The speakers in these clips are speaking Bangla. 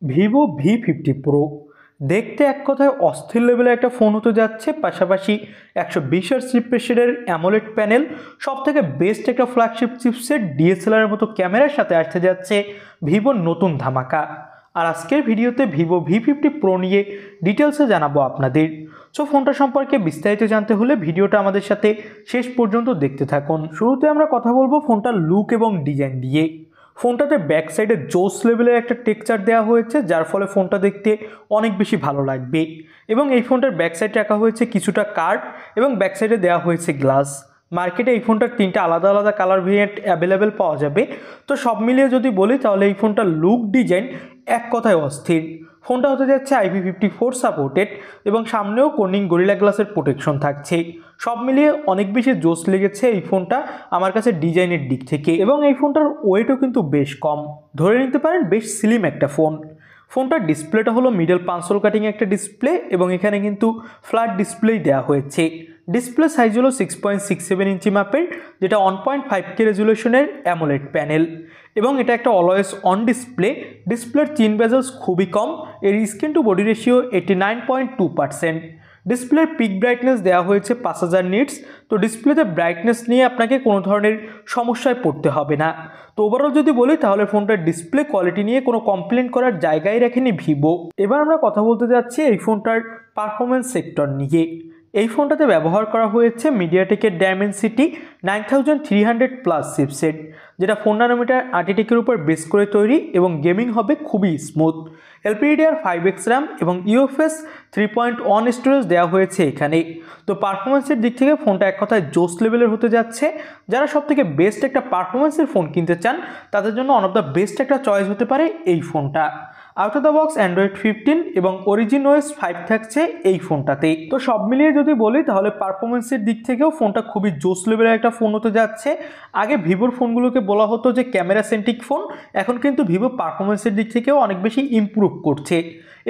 ভিভো V50 Pro দেখতে এক কথায় অস্থির লেভেলের একটা ফোন হতে যাচ্ছে। পাশাপাশি 120 Hz রিফ্রেশের অ্যামোলেড প্যানেল, সব থেকে বেস্ট একটা ফ্ল্যাগশিপ চিপসেট, ডিএসএলআর মতো ক্যামেরার সাথে আসতে যাচ্ছে ভিভোর নতুন ধামাকা। আর আজকের ভিডিওতে ভিভো V50 Pro নিয়ে ডিটেলসে জানাবো আপনাদের। সো ফোনটা সম্পর্কে বিস্তারিত জানতে হলে ভিডিওটা আমাদের সাথে শেষ পর্যন্ত দেখতে থাকুন। শুরুতে আমরা কথা বলবো ফোনটার লুক এবং ডিজাইন দিয়ে। ফোনটাতে ব্যাক সাইডে জোস লেভেলের একটা টেক্সচার দেওয়া হয়েছে, যার ফলে ফোনটা দেখতে অনেক বেশি ভালো লাগবে। এবং এই ফোনটার ব্যাক সাইডে রাখা হয়েছে কিছুটা কার্ড এবং ব্যাক সাইডে দেওয়া হয়েছে গ্লাস। মার্কেটে এই ফোনটার তিনটা আলাদা আলাদা কালার ভেরিয়েন্ট অ্যাভেলেবেল পাওয়া যাবে। তো সব মিলিয়ে যদি বলি তাহলে এই ফোনটার লুক ডিজাইন এক কথায় অস্থির। ফোনটা হতে যাচ্ছে IP54 সাপোর্টেড এবং সামনেও কর্নিং গরিলা গ্লাসের প্রোটেকশন থাকছে। সব মিলিয়ে অনেক বেশি জোস লেগেছে এই ফোনটা আমার কাছে ডিজাইনের দিক থেকে। এবং এই ফোনটার ওয়েটও কিন্তু বেশ কম, ধরে নিতে পারেন বেশ স্লিম একটা ফোন। ফোনটার ডিসপ্লেটা হলো মিডল পাঁচল কাটিং একটা ডিসপ্লে এবং এখানে কিন্তু ফ্ল্যাট ডিসপ্লেই দেওয়া হয়েছে। ডিসপ্লে সাইজ হলো 6.67 ইঞ্চি মাপের, যেটা 1.5K রেজুলেশনের অ্যামোলেড প্যানেল। এবং এটা একটা অলওয়েজ অন ডিসপ্লে। ডিসপ্লের চিন বেজেলস খুবই কম, এর স্ক্রিন টু বডি রেশিও 89.2%। ডিসপ্লের পিক ব্রাইটনেস দেওয়া হয়েছে 5000 নিটস। তো ডিসপ্লেতে ব্রাইটনেস নিয়ে আপনাকে কোনো ধরনের সমস্যায় পড়তে হবে না। তো ওভারঅল যদি বলি তাহলে ফোনটার ডিসপ্লে কোয়ালিটি নিয়ে কোনো কমপ্লেন করার জায়গায় রাখেনি ভিভো। এবার আমরা কথা বলতে যাচ্ছি এই ফোনটার পারফরমেন্স সেক্টর নিয়ে। এই ফোনটাতে ব্যবহার করা হয়েছে মিডিয়াটেকের ডায়মেনসিটি 9300+ চিপসেট, যেটা 4 ন্যানোমিটার আর্টিটেকের উপর বেস করে তৈরি এবং গেমিং হবে খুবই স্মুথ। LPDDR5X RAM এবং UFS 3.1 স্টোরেজ দেওয়া হয়েছে এখানে। তো পারফরমেন্সের দিক থেকে ফোনটা এক কথায় জোস লেভেলের হতে যাচ্ছে। যারা সব থেকে বেস্ট একটা পারফরমেন্সের ফোন কিনতে চান তাদের জন্য ওয়ান অফ দ্য বেস্ট একটা চয়েস হতে পারে এই ফোনটা। Out of the box Android 15 এবং অরিজিন OS 5 থাকছে এই ফোনটাতে। তো সব মিলিয়ে যদি বলি তাহলে পারফরমেন্সের দিক থেকেও ফোনটা খুবই জোস লেভেলের একটা ফোন হতে যাচ্ছে। আগে ভিভোর ফোনগুলোকে বলা হতো যে ক্যামেরা সেন্ট্রিক ফোন, এখন কিন্তু ভিভো পারফরমেন্সের দিক থেকেও অনেক বেশি ইমপ্রুভ করছে।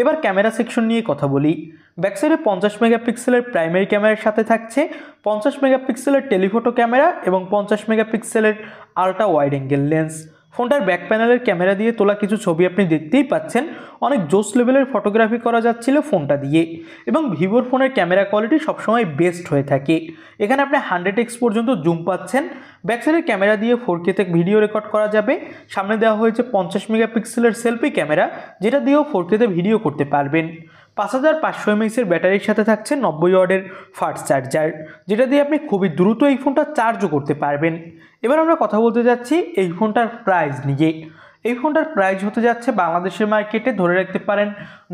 এবার ক্যামেরা সেকশন নিয়ে কথা বলি। ব্যাকসাইডে 50 মেগাপিক্সেলের প্রাইমারি ক্যামেরার সাথে থাকছে 50 মেগাপিক্সেলের টেলিফোটো ক্যামেরা এবং 50 মেগাপিক্সেলের আল্ট্রা ওয়াইড অ্যাঙ্গেল লেন্স। ফোনটার ব্যাক প্যানেলের ক্যামেরা দিয়ে তোলা কিছু ছবি আপনি দেখতেই পাচ্ছেন, অনেক জোস লেভেলের ফটোগ্রাফি করা যাচ্ছিল ফোনটা দিয়ে। এবং ভিভোর ফোনের ক্যামেরা কোয়ালিটি সবসময় বেস্ট হয়ে থাকে। এখানে আপনি 100x পর্যন্ত জুম পাচ্ছেন। ব্যাকসাইডের ক্যামেরা দিয়ে 4K ভিডিও রেকর্ড করা যাবে। সামনে দেওয়া হয়েছে 50 মেগাপিক্সেলের সেলফি ক্যামেরা, যেটা দিয়েও 4K ভিডিও করতে পারবেন। 5500 mAh ব্যাটারির সাথে থাকছে 90 ওয়াটের ফাস্ট চার্জার, যেটা দিয়ে আপনি খুবই দ্রুত এই ফোনটা চার্জও করতে পারবেন। এবার আমরা কথা বলতে যাচ্ছি এই ফোনটার প্রাইস নিয়ে। এই ফোনটার প্রাইস হতে যাচ্ছে বাংলাদেশের মার্কেটে ধরে রাখতে পারেন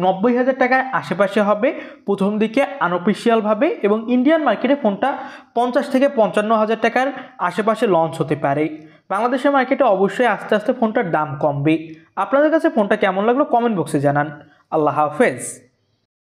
90,000 টাকার আশেপাশে হবে প্রথম দিকে আনঅফিসিয়ালভাবে, এবং ইন্ডিয়ান মার্কেটে ফোনটা 50 থেকে 55,000 টাকার আশেপাশে লঞ্চ হতে পারে। বাংলাদেশের মার্কেটে অবশ্যই আস্তে আস্তে ফোনটার দাম কমবে। আপনাদের কাছে ফোনটা কেমন লাগলো কমেন্ট বক্সে জানান। আল্লাহ হাফেজ।